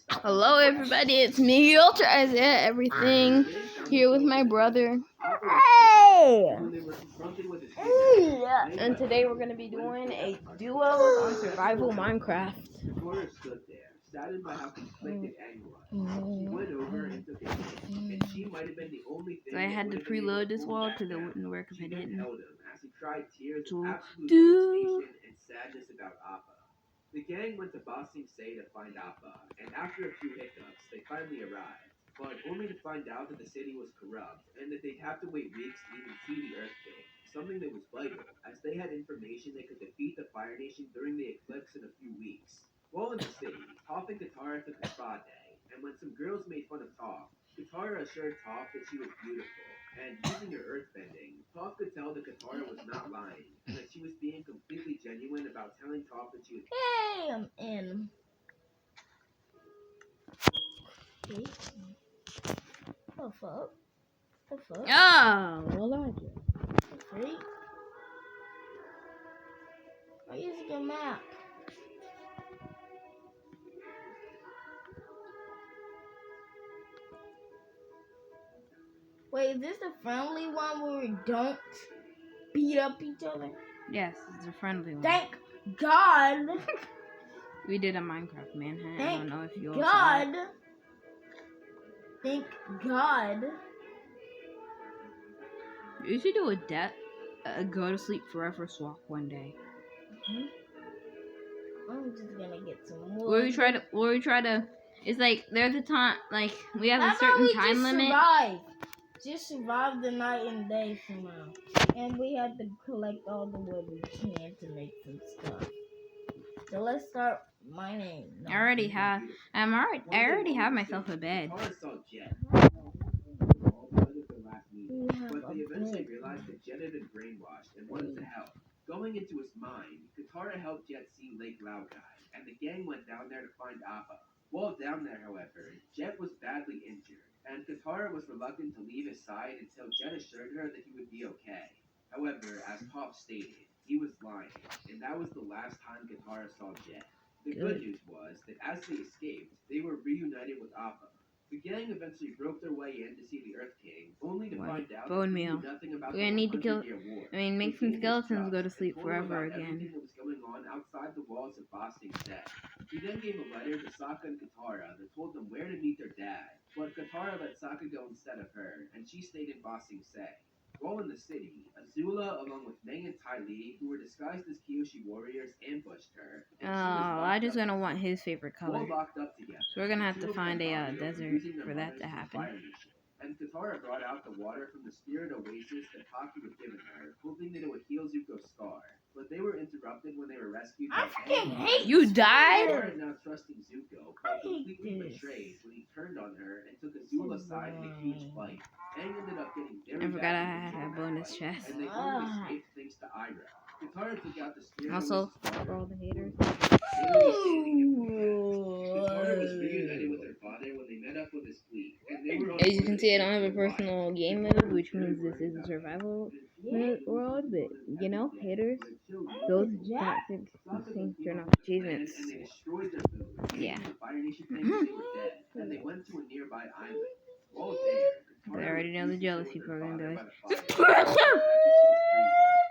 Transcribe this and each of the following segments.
Hello everybody, it's me, Ultra Isaiah Everything, here with my brother. Hey! And today we're going to be doing a duo on Survival Minecraft. So I had to preload this wall because it wouldn't work if I didn't. The gang went to Ba Sing Se to find Appa, and after a few hiccups, they finally arrived, but only to find out that the city was corrupt, and that they'd have to wait weeks to even see the Earth King, something that was vital, as they had information they could defeat the Fire Nation during the eclipse in a few weeks. While in the city, Toph and Katara took a spa day, and when some girls made fun of Toph, Katara assured Toph that she was beautiful, and using her earthbending, Toph could tell that Katara was not lying, and that she was being completely genuine about telling Toph that she was... Hey, I'm in. Okay. The fuck? The fuck? Oh, well, I did. Okay. I'm using a map. Wait, is this the friendly one where we don't beat up each other? Yes, it's a friendly one. Thank God! We did a Minecraft manhunt. I don't know if you all saw God! it. Thank God! You should do a go to sleep forever swap one day. I'm just gonna get some wood. Where we try to. It's like there's a time, like we have How a about certain we time just limit. Just survive the night and day from now. And we have to collect all the wood we can to make some stuff. So let's start mining. No. I already have myself a bed. But they eventually realized that Jet had been brainwashed and wanted to help. Going into his mind, Katara helped Jet see Lake Laogai, and the gang went down there to find Appa. While down there, however, Jet was badly injured, and Katara was reluctant to leave his side until Jet assured her that he would be okay. However, as Toph stated, he was lying, and that was the last time Katara saw Jet. The good news was that as they escaped, they were reunited with Appa. The gang eventually broke their way in to see the Earth King, only to find out Bone that he meal. knew nothing about We're the gonna need to 100-year war. make some skeletons go to sleep forever again. Everything that was going on outside the walls of Ba Sing Se. He then gave a letter to Sokka and Katara that told them where to meet their dad, but Katara let Sokka go instead of her, and she stayed in Ba Sing Se. While in the city, Azula, along with Meng and Ty Lee, who were disguised as Kyoshi warriors, ambushed her. Oh, I just gonna want his favorite color. Locked up together. So we're gonna have to find a desert for that to happen. And Katara brought out the water from the spirit oasis that Taki had given her, hoping that it would heal Zuko's scar. But they were interrupted when they were rescued by hate You died? Katara, not trusting Zuko, but completely betrayed when he turned on her and took Azula aside in a huge fight. Aang ended up getting very I forgot I had a bonus chest. and they only escaped thanks to Ira. Katara took out the spirit Also, for all the haters. Katara was reunited with her father when they met up with his fleet, and they were on As you can see, I don't have a personal game mode, which means this is a survival world, but, you know, haters, those tactics things turn off achievements. And they destroyed their village. Yeah. The Fire Nation claimed they were dead, and they went to a nearby island. While there, I already know the jealousy program, guys.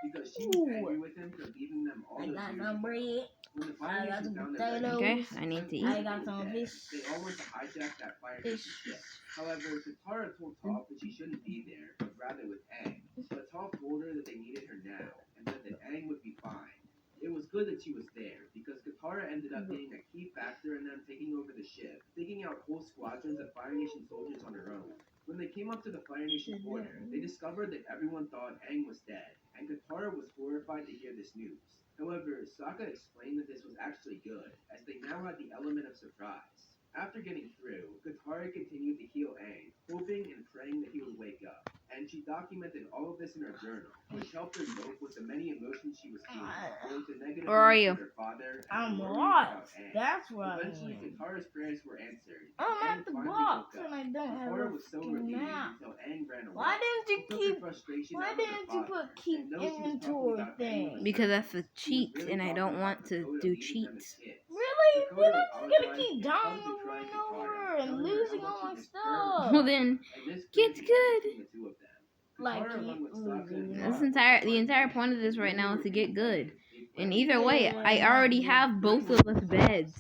Because she was angry with him for leaving them all those got years some ago. bread. When the Fire I got Nation some found their potatoes. Okay, I need to I eat. got some fish. They all went to hijack that Fire Nation ship. However, Katara told Toph that she shouldn't be there, but rather with Aang. But Toph told her that they needed her now, and that Aang would be fine. It was good that she was there, because Katara ended up being a key factor in them taking over the ship, taking out whole squadrons of Fire Nation soldiers on her own. When they came up to the Fire Nation border, they discovered that everyone thought Aang was dead, and Katara was horrified to hear this news. However, Sokka explained that this was actually good, as they now had the element of surprise. After getting through, Katara continued to heal Aang, hoping and praying that he would wake up. And she documented all of this in her journal, which helped her cope with the many emotions she was feeling, both the negative Where are news you? from her father and I'm the worries lost. about Aang. That's where I Eventually, am. Katara's prayers were answered. I'm and at Aang the finally box woke up. and I don't have Katara a was so fucking relieved map. until Aang ran away. Why didn't you She took her keep? frustration Why out on her didn't you father, put keep and knows she was talking inventory about Aang thing? was Because certain. that's a She was cheat, really and I talking don't about want to Dakota do leaving them as cheats. kids. Really? you Dakota just gonna apologized keep and dying hugged the over crying and Katara, over and telling her losing how all my much she missed her. stuff. Well then, And this gets created good. between the two of them. Like, Katara, along with Sokka and losing. That's Toph, the entire point of this right now is to get good. And either Yeah, way, I already yeah. have both of us beds.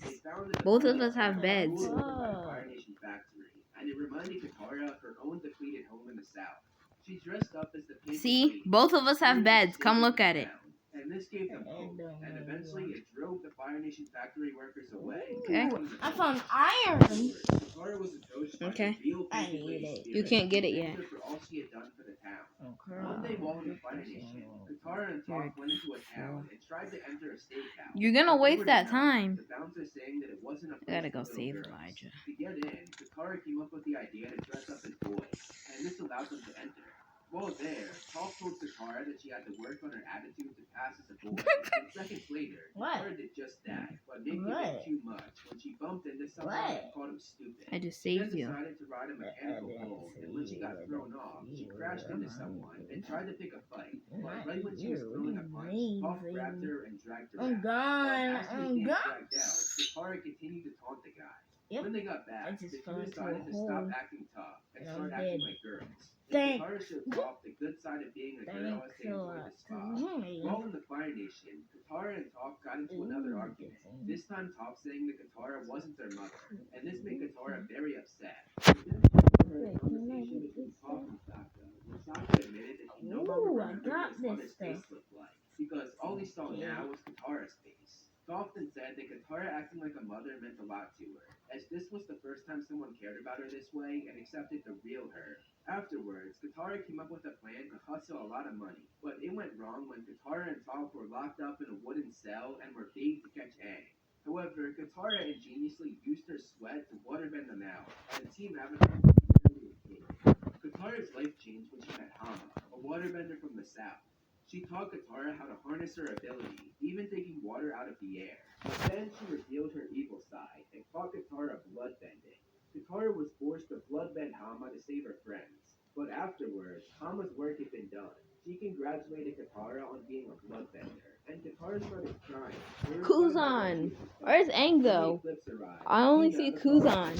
Both of us have beds. Ruled over by the Fire Nation factory, and it reminded Katara of her own depleted home in the south. She dressed up as the Pink See, Lady, both of us have beds. Come look at it. and this gave them hope, and eventually it drove the Fire Nation factory workers away. Okay. Ooh, I found iron. Katara was approached by Okay. the real I Pink need Lady it. spirit You can't get it who yet. thanked her for all she had done for the town. Okay. One day while in the Fire Nation, Katara and Toph went into a town and tried to enter a steakhouse. You're gonna But they waste were that denied, time. the bouncer saying that it wasn't a I gotta place go for little save girls. Elijah. To get in, Katara came up with the idea to dress up as boys, and this allowed them to enter. While there, Toph told Katara that she had to work on her attitude to pass as a boy. And seconds later, What? Katara did just that, but making What? it too much when she bumped into someone What? and called him stupid. I just She then saved you. decided to ride a mechanical bull, and when she got thrown off, she crashed into someone and tried to pick a fight. But right when she was throwing a punch, Toph grabbed her and dragged her I'm out. gone. But as she was I'm being gone. dragged out, Katara continued to taunt the guy. Yep. When they got I back, just the two fell into decided a to stop hole. acting tough and And start I'm acting dead. like girls. And Thank- Katara showed Toph the good side of being a girl as they enjoyed the spa. While in the Fire Nation, Katara and Toph got into another argument. This time Toph saying that Katara wasn't their mother, and this made Katara very upset. Her conversation between Toph and Sokka, when Sokka admitted that he no longer Ooh, I remembered got what this his face stuff. looked like, because all he saw now was Katara's face. Toph then said that Katara acting like a mother meant a lot to her, as this was the first time someone cared about her this way and accepted the real her. Afterwards, Katara came up with a plan to hustle a lot of money, but it went wrong when Katara and Toph were locked up in a wooden cell and were baited to catch Aang. However, Katara ingeniously used her sweat to waterbend them out, and Team Avatar nearly escaped. Katara's life changed when she met Hama, a waterbender from the south. She taught Katara how to harness her ability, even taking water out of the air. But then she revealed her evil side and taught Katara bloodbending. Katara was forced to bloodbend Hama to save her friends. But afterwards, Hama's work had been done. She congratulated Katara on being a bloodbender, and Katara started crying. Kuzan! Where's Aang though? I only see Kuzan.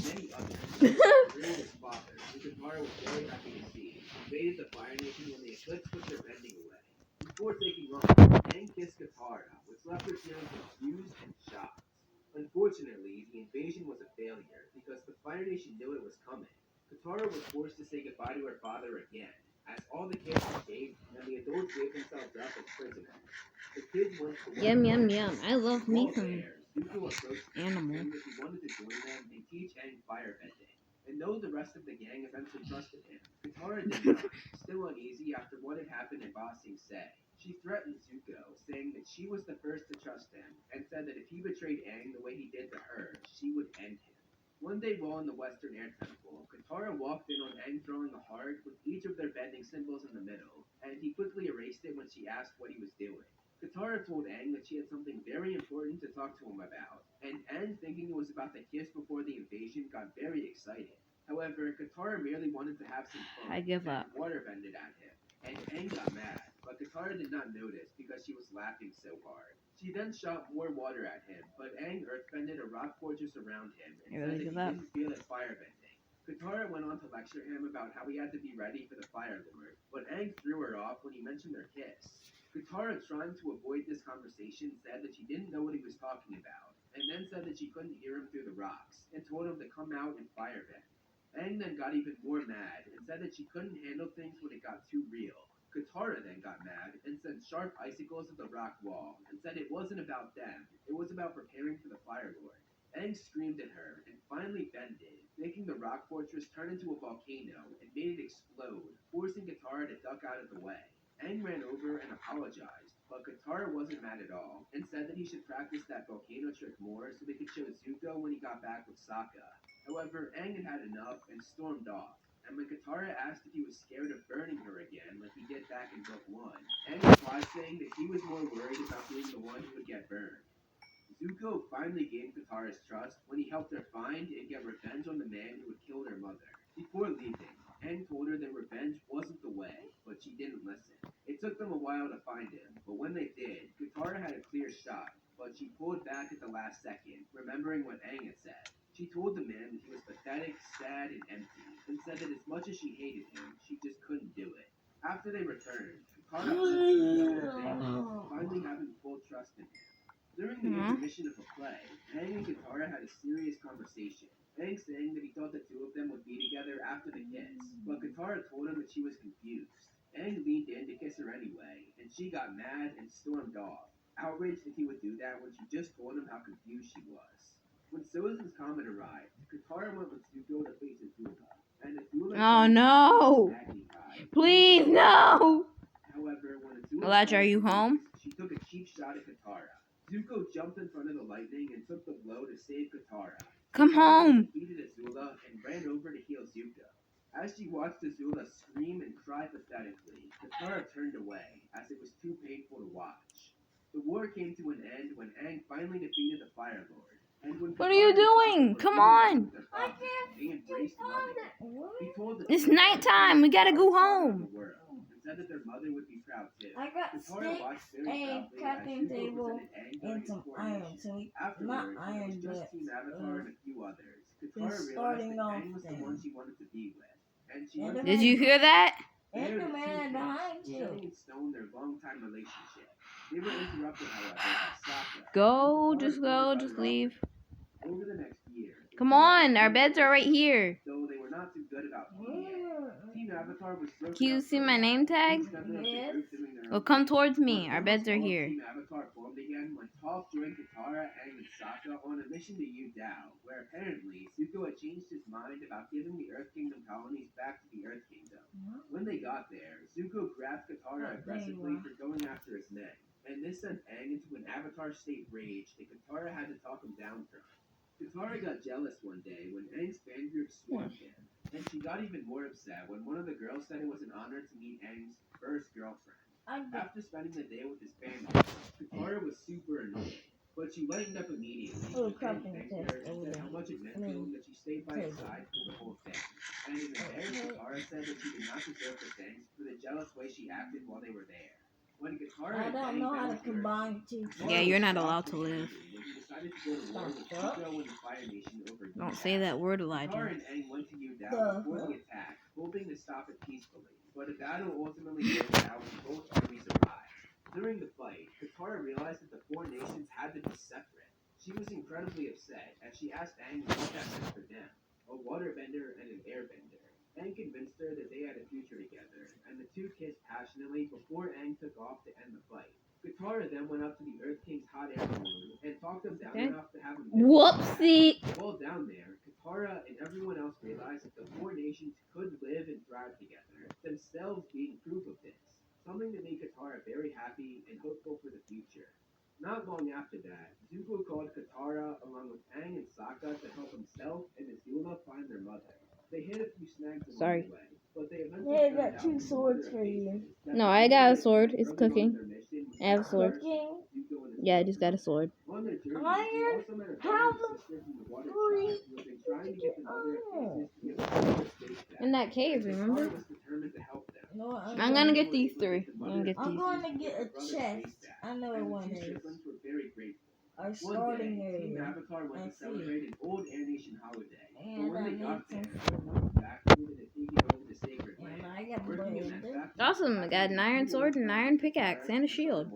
Katara was very happy to see, invaded the Fire Nation when the Eclipse took their bending away. Before taking off, Aang kissed Katara, which left her feeling confused and shocked. Unfortunately, the invasion was a failure because the Fire Nation knew it was coming. Katara was forced to say goodbye to her father again, as all the kids escaped and the adults gave themselves up as prisoners. The kids went to Yum yum yum. I love me While some there, Zuko approached him, animal. saying that he wanted to join them and teach Aang firebending. And though the rest of the gang eventually trusted him, Katara did not, still uneasy after what had happened in Ba Sing Se. She threatened Zuko, saying that she was the first to trust him, and said that if he betrayed Aang the way he did to her, she would end him. One day while in the Western Air Temple, Katara walked in on Aang throwing a heart with each of their bending symbols in the middle, and he quickly erased it when she asked what he was doing. Katara told Aang that she had something very important to talk to him about, and Aang, thinking it was about the kiss before the invasion, got very excited. However, Katara merely wanted to have some fun I give and up. waterbended at him, and Aang got mad, but Katara did not notice because she was laughing so hard. She then shot more water at him, but Aang earthbended a rock fortress around him and I really said that give he up. didn't feel it firebending. Katara went on to lecture him about how he had to be ready for the Fire Lord, but Aang threw her off when he mentioned their kiss. Katara, trying to avoid this conversation, said that she didn't know what he was talking about, and then said that she couldn't hear him through the rocks, and told him to come out and firebend. Aang then got even more mad and said that she couldn't handle things when it got too real. Katara then got mad and sent sharp icicles at the rock wall and said it wasn't about them, it was about preparing for the Fire Lord. Aang screamed at her and finally bended, making the rock fortress turn into a volcano and made it explode, forcing Katara to duck out of the way. Aang ran over and apologized, but Katara wasn't mad at all and said that he should practice that volcano trick more so they could show Zuko when he got back with Sokka. However, Aang had had enough and stormed off. And when Katara asked if he was scared of burning her again, like he did back in Book 1, Aang replied saying that he was more worried about being the one who would get burned. Zuko finally gained Katara's trust when he helped her find and get revenge on the man who had killed her mother. Before leaving, Aang told her that revenge wasn't the way, but she didn't listen. It took them a while to find him, but when they did, Katara had a clear shot. but she pulled back at the last second, remembering what Aang had said. She told the man that he was pathetic, sad, and empty, and said that as much as she hated him, she just couldn't do it. After they returned, Katara finally having full trust in him. During the intermission of a play, Aang and Katara had a serious conversation. Aang saying that he thought the two of them would be together after the kiss, but Katara told him that she was confused. Aang leaned in to kiss her anyway, and she got mad and stormed off, outraged that he would do that when she just told him how confused she was. When Sozin's comet arrived, Katara went with Zuko to face Azula, and Azula Oh no! Please no! However, when Azula Elijah, are you home? she took a cheap shot at Katara. Zuko jumped in front of the lightning and took the blow to save Katara. Come Katara home! defeated Azula and ran over to heal Zuko. As she watched Azula scream and cry pathetically, Katara turned away, as it was too painful to watch. The war came to an end when Aang finally defeated the Fire Lord. And when What are you doing? Come on! I can't they embraced find lovingly. it. What? He told the It's two nighttime. We gotta go home. and said that their mother would be proud too. I got Katara sticks, watched very a proudly as crafting Zuko table, presented Aang during and his some coronation. iron. So we, Afterwards, not when it iron, was just but Team Avatar and a few others, Katara realized starting that off Aang was the then. one she wanted to be with. And she And went Did you hear that? and the man behind setting you. in stone their long-time relationship. They were interrupted, however, by Sokka. Go, Katara's just go, older just brother leave. over the next year. Come on, our beds are right here. Though they were not too good about Team Avatar was broken Can you up see for a my while. name tag? Each member of the Yes. group doing their Well, own come thing. towards me. When Our beds almost are all of here. Team Avatar formed again when Toph joined Katara, Aang, and Sokka on a mission to Yu Dao, where apparently Zuko had changed his mind about giving the Earth Kingdom colonies back to the Earth Kingdom. When they got there, Zuko grabbed Katara aggressively for going after his men, and this sent Aang into an Avatar state rage that Katara had to talk him down from. Katara got jealous one day when Aang's fan group swarmed him, and she got even more upset when one of the girls said it was an honor to meet Aang's first girlfriend. After spending the day with his family, Katara was super annoyed, but she lightened up immediately. Oh, when Aang crafting thanked test her and over said there. how much it meant I to mean, him that she stayed by his table. side through the whole thing. And in embarrassed, Katara said that she did not deserve the thanks for the jealous way she acted while they were there. When Katara I and don't Aang know how to met with her, combine two. Yeah, you're not allowed to live. when he decided to go to war with Zuko and the Fire Nation over Yu Don't Dao. say that word, Katara Elijah. and Aang went to Yu Dao before the attack, hoping to stop it peacefully. But a battle ultimately broke out when both armies arrived. During the fight, Katara realized that the four nations had to be separate. She was incredibly upset as she asked Aang what that meant for them, a waterbender and an airbender. Aang convinced her that they had a future together, and the two kissed passionately before Aang took off to end the fight. Katara then went up to the Earth King's hot air balloon and talked him down Okay. enough to have him Whoopsie! while down there, Katara and everyone else realized that the four nations could live and thrive together, themselves being proof of this, something that made Katara very happy and hopeful for the future. Not long after that, Zuko called Katara along with Aang and Sokka to help himself and Azula find their mother. They hit a few snags along Sorry. the way, but they eventually Hey, I found got out two from the swords mother for of you. faces that No, the I reason got a they sword. had It's early on cooking. their mission was I have a to sword. Cooking. Zuko and Yeah, I Azula's just got a mother. sword. On their journey, Iron? they also met a How brother the and sister from the water freak tribe who had been trying to get the mother of iron? faces to give them their space back. In that cave, Katara remember? was determined to help them. You know what? I'm gonna get these three. I'm gonna get I'm these. going to get a chest. I know And the one two is. siblings were very grateful. Our One starting day, Team area. Avatar went I to see. celebrate an old Air Nation holiday. But And when I they made got some there, food. the factory that had taken over the sacred And land. I got Working in that bread. factory Awesome, I got an iron sword, an iron pickaxe, and a shield.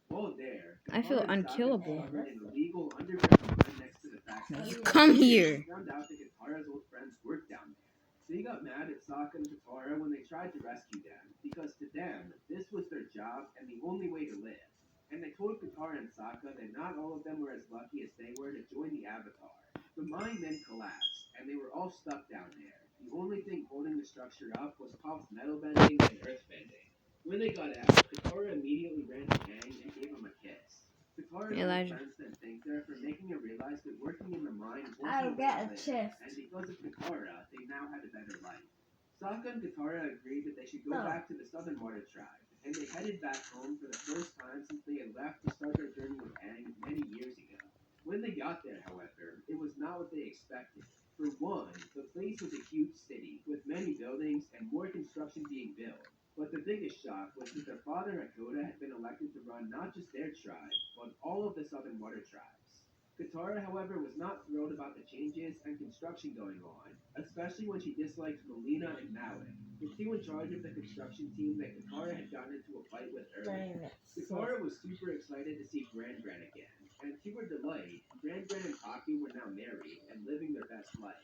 While there, I feel Katara and Sokka unkillable. discovered an illegal underground mine next to the factory. You come here. They found out that Katara's old friends worked down there. They got mad at Sokka and Katara when they tried to rescue them, because to them, this was their job and the only way to live. And they told Katara and Sokka that not all of them were as lucky as they were to join the Avatar. The mine then collapsed, and they were all stuck down there. The only thing holding the structure up was Toph's metal bending and earth bending. When they got out, Katara immediately ran to Aang and gave him a kiss. Katara's old Elijah. friends then thanked her for making her realize that working in the mine I wasn't got a way to live, chest. and because of Katara, they now had a better life. Sokka and Katara agreed that they should go Oh. back to the Southern Water Tribe, and they headed back home for the first time since they had left to start their journey with Aang many years ago. When they got there, however, it was not what they expected. For one, the place was a huge city, with many buildings and more construction being built. But the biggest shock was that their father Hakoda had been elected to run not just their tribe, but all of the Southern Water tribes. Katara, however, was not thrilled about the changes and construction going on, especially when she disliked Melina and Malik, the two in charge of the construction team that Katara had gotten into a fight with earlier. Dang it. Katara was super excited to see Gran Gran again, and to her delight, Gran Gran and Haku were now married and living their best life.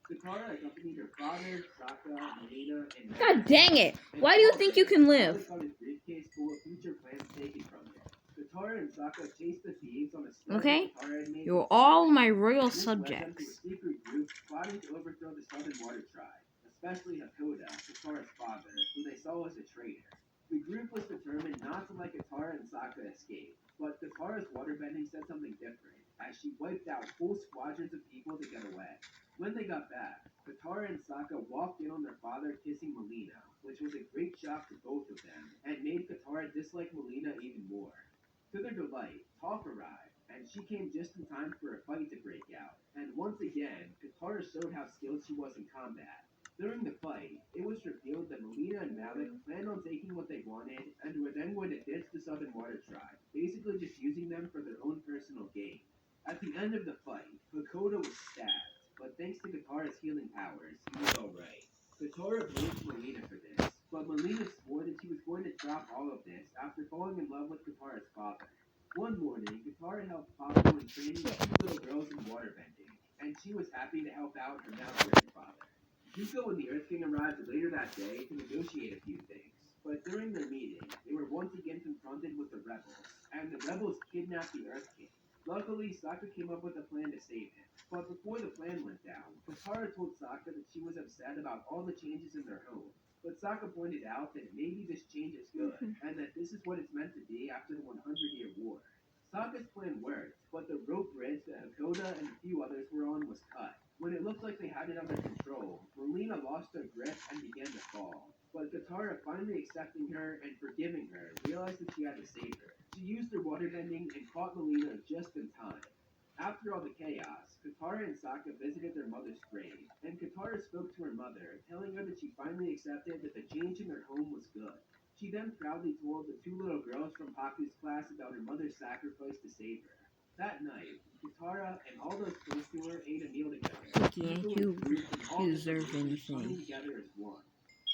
Katara accompanied her father, Sokka, Melina, and God dang it! Why do you think you can live? Got his briefcase full of future plans taken from him. Katara and Sokka chased the thieves on a scout Okay? that Katara had made. You're all my royal This led them to a subjects. secret group plotting to overthrow the Southern Water Tribe, especially Hakoda, Katara's father, who they saw as a traitor. The group was determined not to let Katara and Sokka escape, but Katara's waterbending said something different, as she wiped out whole squadrons of people to get away. When they got back, Katara and Sokka walked in on their father kissing Melina, which was a great shock to both of them, and made Katara dislike Melina even more. To their delight, Toph arrived, and she came just in time for a fight to break out. And once again, Katara showed how skilled she was in combat. During the fight, it was revealed that Melina and Malik planned on taking what they wanted and were then going to ditch the Southern Water Tribe, basically just using them for their own personal gain. At the end of the fight, Hakoda was stabbed, but thanks to Katara's healing powers, he was alright. Katara blamed Melina for this, but Melina swore that she was going to drop all of this after falling in love with Katara's father. One morning, Katara helped Papu in training the two little girls in waterbending, and she was happy to help out her now grandfather. Zuko and the Earth King arrived later that day to negotiate a few things, but during their meeting, they were once again confronted with the rebels, and the rebels kidnapped the Earth King. Luckily, Sokka came up with a plan to save him, but before the plan went down, Katara told Sokka that she was upset about all the changes in their home. But Sokka pointed out that maybe this change is good, and that this is what it's meant to be after the 100-year war. Sokka's plan worked, but the rope bridge that Hakoda and a few others were on was cut. When it looked like they had it under control, Melina lost her grip and began to fall. But Katara, finally accepting her and forgiving her, realized that she had to save her. She used her waterbending and caught Melina just in time. After all the chaos, Katara and Sokka visited their mother's grave, and Katara spoke to her mother, telling her that she finally accepted that the change in their home was good. She then proudly told the two little girls from Haku's class about her mother's sacrifice to save her. That night, Katara and all those close to her ate a meal together. Can't Zuko you and Groot and all the deserve soldiers coming anything? together as one.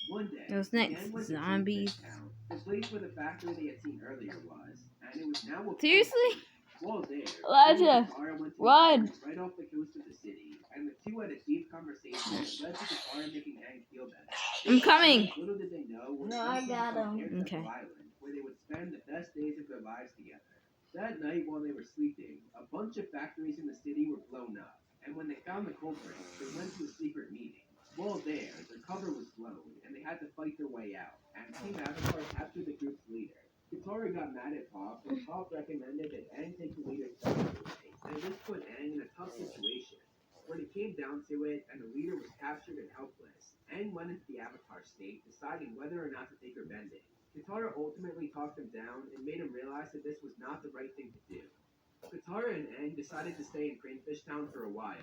One day, What's the next? gang went to Zombies? Kingfish Town, the place where the factory they had seen earlier was, and it was now a full Seriously? city. While there, Elijah, Katara went to run! an island right off the coast of the city, and the two had a deep conversation that led to Katara making Aang feel better. I'm coming! Little did they know was No, I got him. Air Temple Okay. Island, where they would spend the best days of their lives together. That night, while they were sleeping, a bunch of factories in the city were blown up, and when they found the culprits, they went to a secret meeting. While there, their cover was blown, and they had to fight their way out, and Team Avatar captured the group's leader. Katara got mad at Toph, and Toph recommended that Aang take the leader's power away, and this put Aang in a tough situation. When it came down to it, and the leader was captured and helpless, Aang went into the Avatar state, deciding whether or not to take her bending. Katara ultimately talked him down and made him realize that this was not the right thing to do. Katara and Aang decided to stay in Cranefish Town for a while,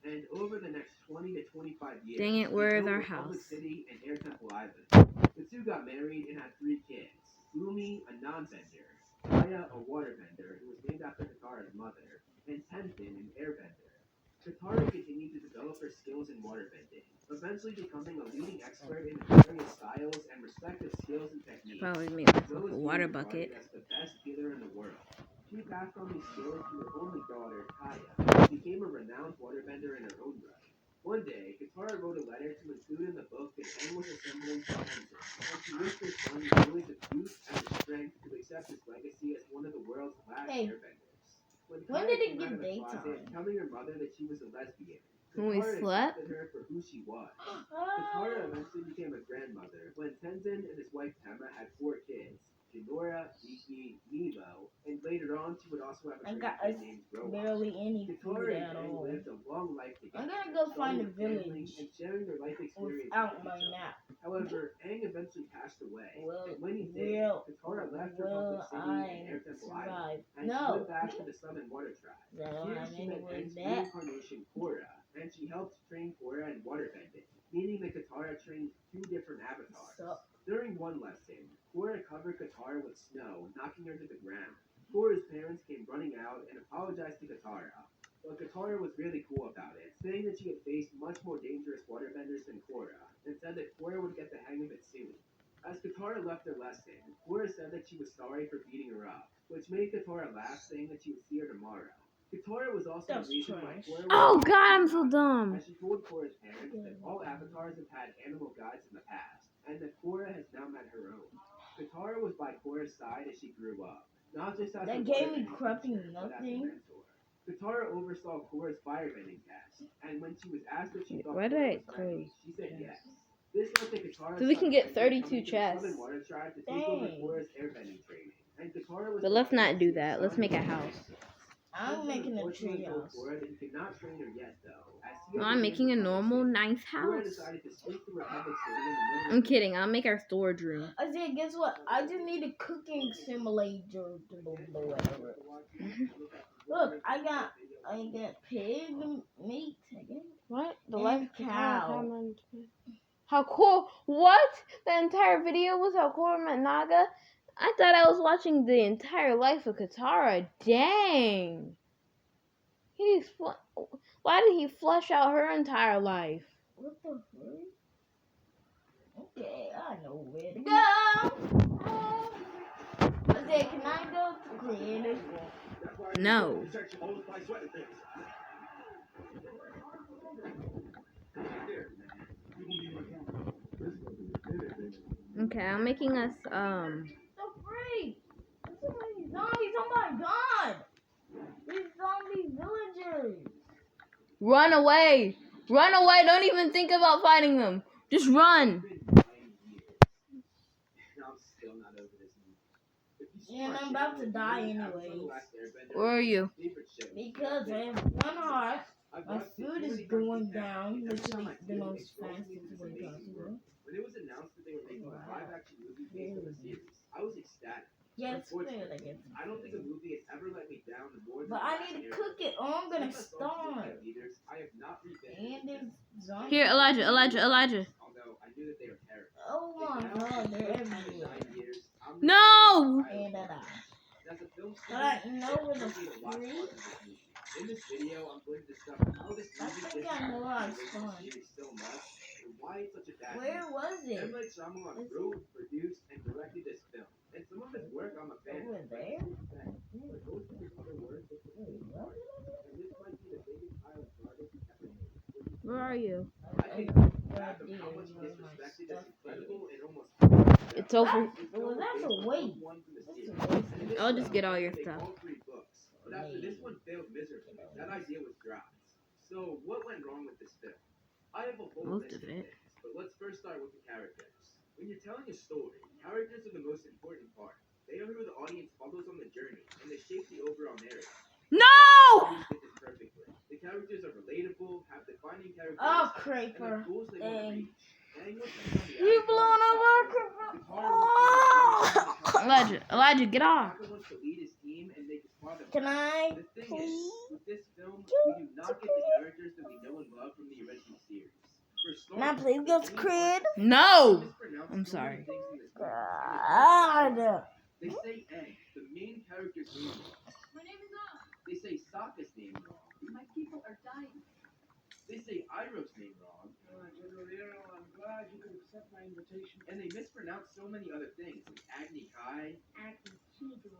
and over the next 20 to 25 years, Dang it, where they is built our Republic house? City and Air Temple Island. The two got married and had 3 kids. Boomy, a non-bender, Aya, a waterbender who was named after Katara's mother, and Tenzin, an airbender. Katara continued to develop her skills in waterbending, eventually becoming a leading expert in the various styles and respective skills and techniques. Probably make myself Those a being water regarded bucket. as the best healer in the world. She passed on these skills to her only daughter, Kaya, who became a renowned waterbender in her own right. One day, Katara wrote a letter to include in the book that Aang was assembling for Tenzin, and she wished her son really the youth and the strength to accept his legacy as one of the world's last Hey, airbenders. when Kaya did it came get out of the daytime? closet, telling her mother that she was a lesbian, When we Katara slept? accepted her for who she was. Katara eventually became a grandmother when Tenzin and his wife Temma had 4 kids, Jinora, Iki, Nevo, and later on she would also have a I got grandkid named Roa. barely any food Katara at and Aang all. lived a long life together. I'm gonna go find a growing family village and sharing their life experiences without with my each other. map. However, Aang eventually passed away, Will, and when he did, Katara left Republic will City I and Air Temple Island, survive? and she No, went back to the Southern Water Tribe. I don't Here have she any met way Aang's that. reincarnation, Korra, and she helped train Korra in waterbending. meaning that Katara trained 2 different avatars. So, During one lesson, Korra covered Katara with snow, knocking her to the ground. Korra's parents came running out and apologized to Katara. But Katara was really cool about it, saying that she had faced much more dangerous waterbenders than Korra, and said that Korra would get the hang of it soon. As Katara left her lesson, Korra said that she was sorry for beating her up, which made Katara laugh, saying that she would see her tomorrow. Katara was also That's the reason why trash. Korra was Oh God, I'm so dumb. as she told Korra's parents that all avatars have had animal guides in the past, and that Korra has now met her own. Katara was by Korra's side as she grew up, not just as That her gave me waterbending crappy teacher, but as a nothing. mentor. Katara oversaw Korra's firebending test, and when she was asked if she thought Why did Korra I was ready, close? she said yes. This meant that Katara So we can get started 32 coming to the chests. Southern Water Tribe to take over Dang. Korra's airbending training, and Katara was But let's not do selected that. as Let's son make a of house. I'm Tenzin making a unfortunately told treehouse. Korra that he could not train her yet, though, as he No, had I'm to making a leave Republic normal, City. nice Korra house. decided to sneak to Republic City in the middle I'm of kidding. I'll make our storage room. Isaiah, guess what? I just need a cooking simulator to whatever. Look, I got pig meat again. What? The And life of cow. Katara. How cool! What? The entire video was how Korra met Naga? I thought I was watching the entire life of Katara. Dang! Why did he flesh out her entire life? What the fuck? Okay, I know where to go. Isaiah, can I go to creative? No. Okay, I'm making us So free. So many zombies. Oh my god. These zombie villagers. run away! Run away! Don't even think about fighting them. Just run. And I'm about to die anyways. Where are you? Because I have one heart. My food is going down, literally the most fastest way possible. When it was announced that they were making a live-action movie based on the series, I was ecstatic. Yes, food, I guess. I don't think a movie has ever let me down more than But I need to cook it or I'm gonna Since I saw starve. Two Theaters, I have not revisited And them. there's zombies. Here, Elijah. Although I knew that they were terrible. Oh my god, they're everywhere. 9 years, I'm No! And I die. As a film But student, you know where the I need to watch free? more than this movie. In this video, I'm going to discuss how this I movie think differs I know from where I the original spawned. series so much, and why it's such a bad Where movie. was it? M. Night Shyamalan wrote, produced, and directed this film, and some of his work I'm a fan Over of. there? But most of his other work is Wait, what? and this might be the biggest pile of garbage ever made. Where are you? I think I the fact of how much he where my disrespected stuff is incredible is. and almost It's over. Well, that's a waste. That's a waste. I'll just get all your stuff. All 3 books, but after this one failed miserably, that idea was dropped. So what went wrong with this film? I have a whole Most list of of it. things, but let's first start with the characters. When you're telling a story, characters are the most important part. They are who the audience follows on the journey, and they shape the overall narrative. No! Series did this perfectly. The characters are relatable, have defining characteristics, Oh, and Creeper. have goals they want to Dang. reach. Aang was the one You the blown Avatar up our stopped Creeper. Katara Elijah, get off. Sokka wants to lead his team and make his father Can proud. I? The thing is, with this film, we do not get the characters that we know and love from the original series. For Can I starters, please the go to main crib? arc No! mispronounced I'm so many sorry. things in this movie. God. They say Aang, the main character's name wrong. My name is Ang. They say Sokka's name wrong. My people are dying. They say Iroh's name wrong. General Hero, I'm glad you could accept my invitation. And they mispronounce so many other things, like Agni Kai. Agni Chido.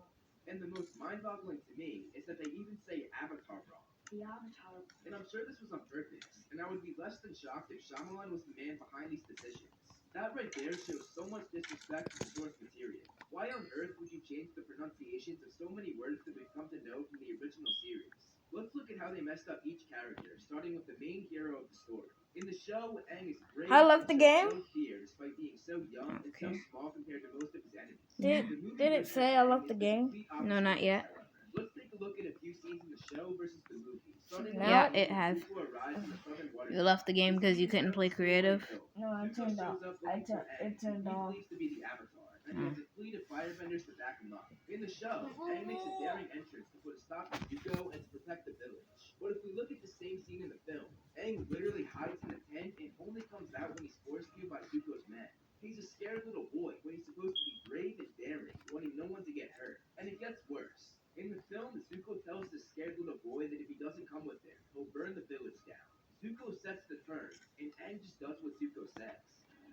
And the most mind-boggling to me is that they even say Avatar wrong. The Avatar. And I'm sure this was on purpose, and I would be less than shocked if Shyamalan was the man behind these decisions. That right there shows so much disrespect to the source material. Why on earth would you change the pronunciations of so many words that we've come to know from the original series? Let's look at how they messed up each character, starting with the main hero of the story. In the show, Aang is brave I love and the shows game. no fear despite being so young and so Okay. small compared to most of his enemies. Did- The movie did it version say of I Aang love is the game? complete No, opposite not of yet. this, however. Let's take a look at a few scenes in the show versus the movie. Starting No. with Yeah, Aang it when has. Zuko arrives in the Southern Water You left the game because you couldn't play creative. No, I turned off. It turned off. He believes to be the Avatar, and he has a fleet of firebenders to back him up. In the show, Aang makes a daring entrance to put a stop to Zuko and to protect the village. But if we look at the same scene in the film, Aang literally hides in a tent and only comes out sets the terms, and Aang just does what Zuko says.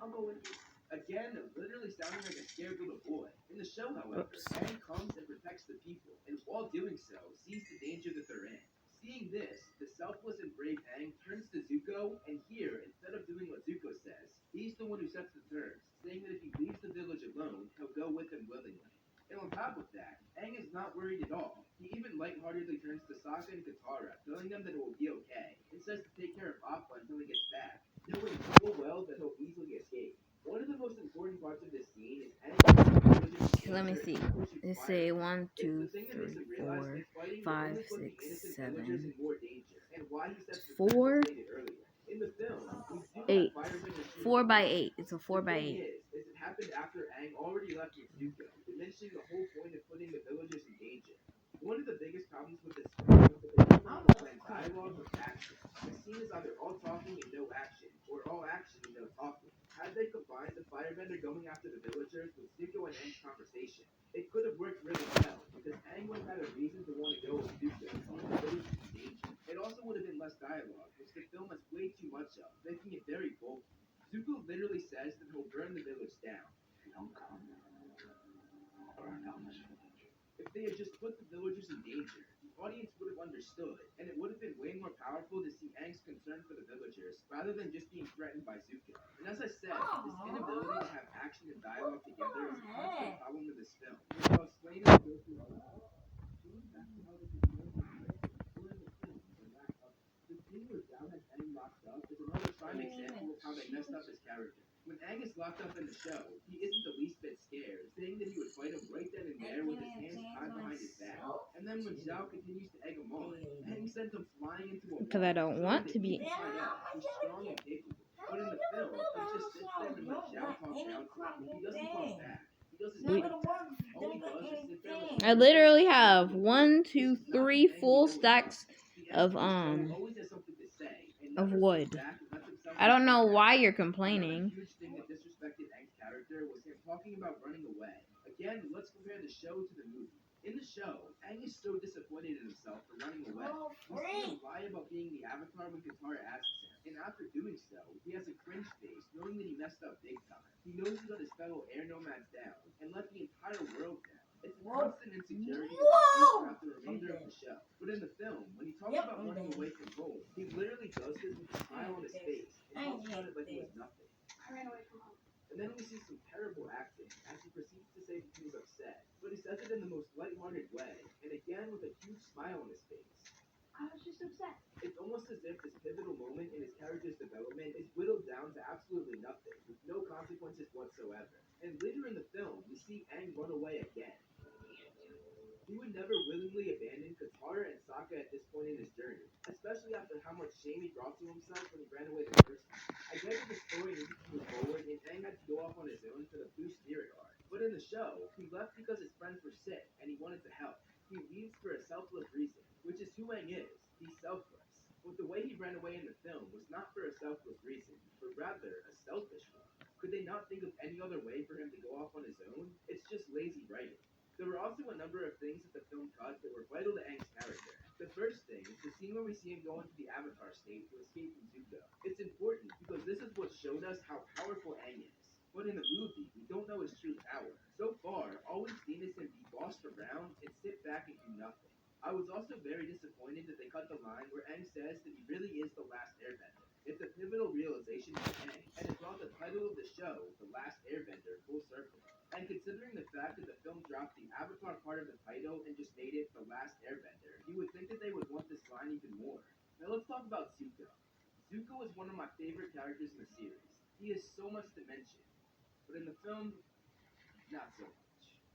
I'll go with you. Again, literally sounding like a scared little boy. In the show, however, Oops. Aang comes and protects the people, and while doing so, sees the danger that they're in. Seeing this, the selfless and brave Aang turns to Zuko, and here, instead of doing what Zuko says, he's the one who sets the terms, saying that if he leaves the village alone, he'll go with them willingly. And on top of that, Aang is not worried at all. He even lightheartedly turns to Sokka and Katara, telling them that it will be okay, and says to take care of Appa until he gets back, knowing full well that he'll easily escape. One of the most important parts of this scene is Aang. Let me see. Let's say 1, 2, 3, 4, 5, 6, 7, 4, 8. 4 by 8. It's a 4 by 8. It happened after Aang already left with Zuko, diminishing the whole point of putting the villagers in danger. One of the biggest problems with this film is that they don't blend dialogue with action. The scene is either all talking and no action, or all action and no talking. Had they combined the firebender going after the villagers with Zuko and Aang's conversation, it could have worked really well, because Aang would have had a reason to want to go with Zuko, seeing the villagers in danger. It also would have been less dialogue, which the film has way too much of, making it very bulky. Zuko literally says that he'll burn the village down. Don't come. Burn down this village. If they had just put the villagers in danger, the audience would have understood, and it would have been way more powerful to see Aang's concern for the villagers, rather than just being threatened by Zuko. And as I said, this inability to have action and dialogue together is a constant problem in this film, which I'll explain as we go through the plot. Going back to how this is going to we're in the film, the lack of it. The scene where Zhao has Aang locked up is another prime example of how they messed up his character. When Aang is locked up in the show, he isn't the least bit scared, saying that he would fight him right then and there with his hands tied behind his back. And then when Zhao continues to egg him on, Aang sends him flying into a Because I don't want to be. find out he's strong and capable. But in the film, he just sits there and lets Zhao talk down to him. He doesn't talk back. He doesn't We- talk back. All he does is sit there with I literally have 1, 2, 3 full stacks of wood. I don't know why you're complaining. Huge thing that disrespected Aang's character was him talking about running away. Again, let's compare the show to the movie. In the show, Aang is so disappointed in himself for running away. We see him lie about being the Avatar when Katara asks him, and after doing so, he has a cringe face, knowing that he messed up big time. He knows he let his fellow air nomads down, and let the entire world down. It's a constant insecurity that he feels throughout the remainder of the show. But in the film, when he talks about running away from home, he literally does this with a smile on his face, and talks about it like it was nothing. I ran away from home. And then we see some terrible acting as he proceeds to say that he was upset, but he says it in the most lighthearted way, and again with a huge smile on his face. I was just upset. It's almost as if this pivotal moment in his character's development is whittled down to absolutely nothing, with no consequences whatsoever. And later in the film, we see Aang run away again. He would never willingly abandon Katara and Sokka at this point in his journey, especially after how much shame he brought to himself when he ran away the first time. I get that the story needed to move forward, and Aang had to go off on his own for the Blue Spirit arc. But in the show, he left because his friends were sick, and he wanted to help. He leaves for a selfless reason, which is who Aang is. He's selfless. But the way he ran away in the film was not for a selfless reason, but rather a selfish one. Could they not think of any other way for him to go off on his own? It's just lazy writing. There were also a number of things that the film cut that were vital to Aang's character. The first thing is the scene where we see him go into the Avatar state to escape from Zuko. It's important because this is what showed us how powerful Aang is. But in the movie, we don't know his true power. So far, all we've seen is him be bossed around and sit back and do nothing. I was also very disappointed that they cut the line where Aang says that he really is the last airbender. It's a pivotal realization for Aang, and it brought the title of the show, The Last Airbender, full circle. And considering the fact that the film dropped the Avatar part of the title and just made it The Last Airbender, you would think that they would want this line even more. Now let's talk about Zuko. Zuko is one of my favorite characters in the series. He has so much to mention, but in the film, not so much.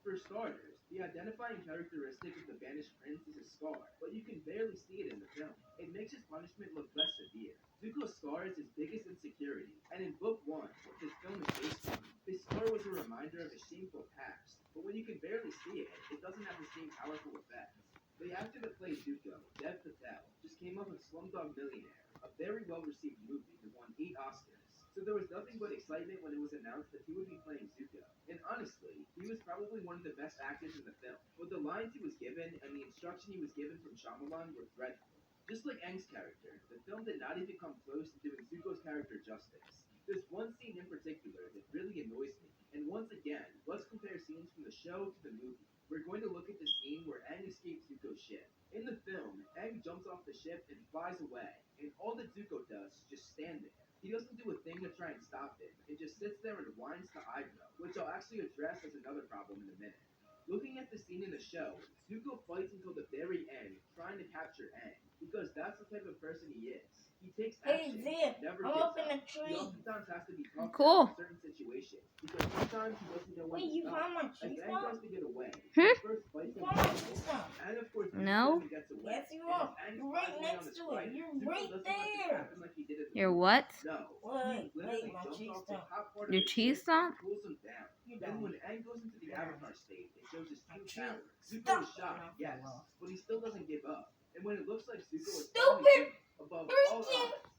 For starters, the identifying characteristic of the Banished Prince is his scar, but you can barely see it in the film. It makes his punishment look less severe. Zuko's scar is his biggest insecurity, and in Book 1, which this film is based on, his scar was a reminder of his shameful past, but when you can barely see it, it doesn't have the same powerful effects. The actor that plays Zuko, Dev Patel, just came up with Slumdog Millionaire, a very well-received movie that won 8 Oscars. So there was nothing but excitement when it was announced that he would be playing Zuko. And honestly, he was probably one of the best actors in the film. But the lines he was given and the instruction he was given from Shyamalan were dreadful. Just like Aang's character, the film did not even come close to doing Zuko's character justice. There's one scene in particular that really annoys me, and once again, let's compare scenes from the show to the movie. We're going to look at the scene where Aang escapes Zuko's ship. In the film, Aang jumps off the ship and flies away, and all that Zuko does is just stand there. He doesn't do a thing to try and stop him, and just sits there and whines to Iroh, which I'll actually address as another problem in a minute. Looking at the scene in the show, Zuko fights until the very end, trying to capture Aang, because that's the type of person he is. He takes Hey, action, Zip, never I'm gives up in up. a He tree. oftentimes has to be talked Cool. down in certain situations, because sometimes he doesn't know when Wait, to you stop. found my As tree Aang stump? tries to get away, Hmm? he first You fights him found my tree stump? and of course, No. Zuko gets away. Yes, you And are. as Aang You're flies right away on next the to it. spider, You're Zuko right doesn't let this there. happen like he did in the Your movie. what? No, Wait, he literally my jumps tree off the stump. top part Your of the cheese ship and stump? pulls him down. You Then don't. when Aang goes into the Avatar state, it shows his My true tree power. Zuko stump. is shocked, yes, but he still doesn't give up. And when it looks like Zuko is Stupid finally above all freaking odds,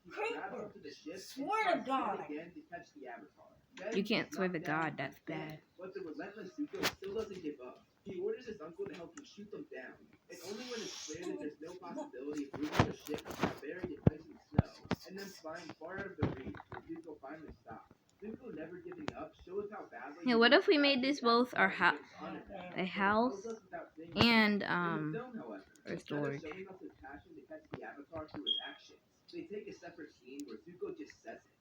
he grabs creeper. onto the ship Swear to and tries God. again to catch the Avatar. Then You can't he's swear knocked to down God, that's again, bad. but the relentless Zuko still doesn't give up. He orders his uncle to help him shoot them down, and only when it's clear that there's no possibility of moving the ship without burying it nice in snow, and then flying far out of the reach, does Zuko finally stop. Zuko never giving up shows how badly. Yeah, what if we made this both our a house and or storage? Showing us his passion to catch the Avatar through his actions. They take a separate scene where Zuko just says it.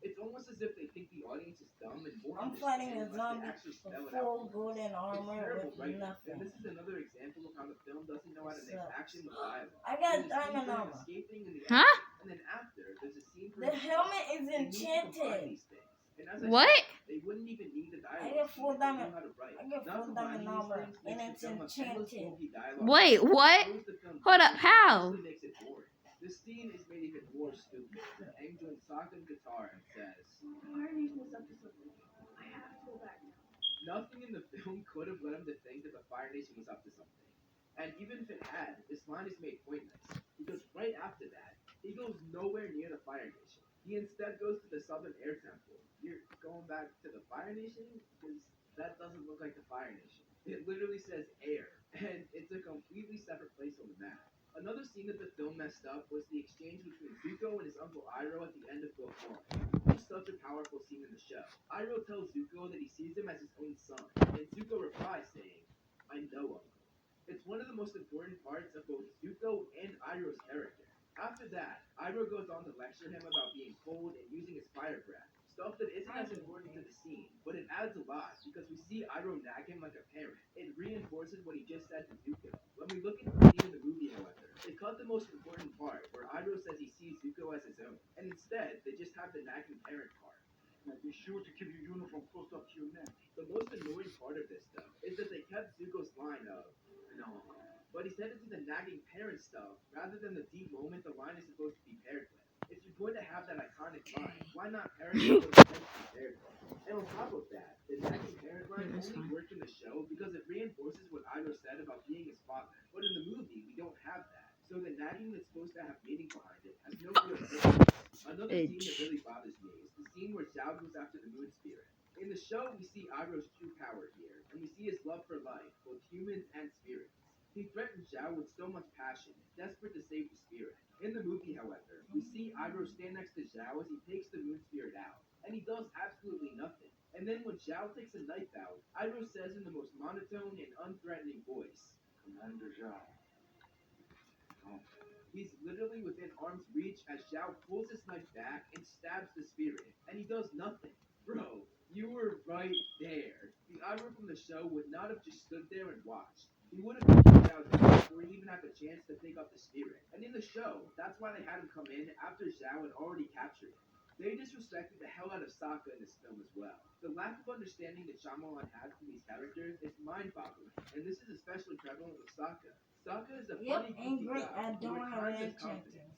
It's almost as if they think the audience is dumb and more I'm fighting a understanding unless they zombie actually with spell it full out. golden It's armor terrible with writing, and nothing. this is another example of how the film doesn't know how to mix Sucks. action with dialogue. I got There's a scene diamond for him armor. escaping in the Huh? action, and then after, there's a scene for The him helmet is they need to combine enchanted. these things. And as I What? said, they wouldn't even need the I dialogue. get full sheet if they diamond. knew how to write. I get Not full combining diamond these armor, things and makes it's the film a endless enchanted. movie dialogue. Wait, what? Slows the film Hold down, up, how? actually makes it boring. This scene is made even more stupid. Aang joins Sokka and Katara and says, Fire Nation is up to something. I have to go back now. nothing in the film could have led him to think that the Fire Nation was up to something. And even if it had, this line is made pointless. Because right after that, he goes nowhere near the Fire Nation. He instead goes to the Southern Air Temple. You're going back to the Fire Nation? Because that doesn't look like the Fire Nation. It literally says air, and it's a completely separate place on the map. Another scene that the film messed up was the exchange between Zuko and his uncle Iroh at the end of Book 1. It's such a powerful scene in the show. Iroh tells Zuko that he sees him as his own son, and Zuko replies saying, I know, Uncle. It's one of the most important parts of both Zuko and Iroh's character. After that, Iroh goes on to lecture him about being cold and using his fire breath. Stuff that isn't as important to the scene, but it adds a lot because we see Iroh nag him like a parent. It reinforces what he just said to Zuko. When we look at the scene in the movie, however, they cut the most important part where Iroh says he sees Zuko as his own, and instead they just have the nagging parent part. Now be sure to keep your uniform close up to your neck. The most annoying part of this, though, is that they kept Zuko's line of, no, but he said it to the nagging parent stuff rather than the deep moment the line is supposed to be paired with. If you're going to have that iconic line, why not pair it with what it's meant to be paired with? And on top of that, the nagging parent line That's only fine. worked in the show because it reinforces what Iroh said about being his father. But in the movie, we don't have that. So the nagging that's supposed to have meaning behind it has no real purpose. Another scene that really bothers me is the scene where Zhao goes after the moon spirit. In the show, we see Iroh's true power here, and we see his love for life, both humans and spirits. He threatens Zhao with so much passion, desperate to save the spirit. In the movie, however, we see Iroh stand next to Zhao as he takes the moon spirit out, and he does absolutely nothing. And then when Zhao takes a knife out, Iroh says in the most monotone and unthreatening voice, Commander Zhao. He's literally within arm's reach as Zhao pulls his knife back and stabs the spirit, and he does nothing. Bro, you were right there. The Iroh from the show would not have just stood there and watched. He would have taken Zhao down before he even had the chance to pick up the spirit. And in the show, that's why they had him come in after Zhao had already captured him. They disrespected the hell out of Sokka in this film as well. The lack of understanding that Shyamalan has for these characters is mind-boggling, and this is especially prevalent with Sokka. Sokka is a Yep, funny, ain't goofy great. guy I who don't at have times an has confidence, enchanting.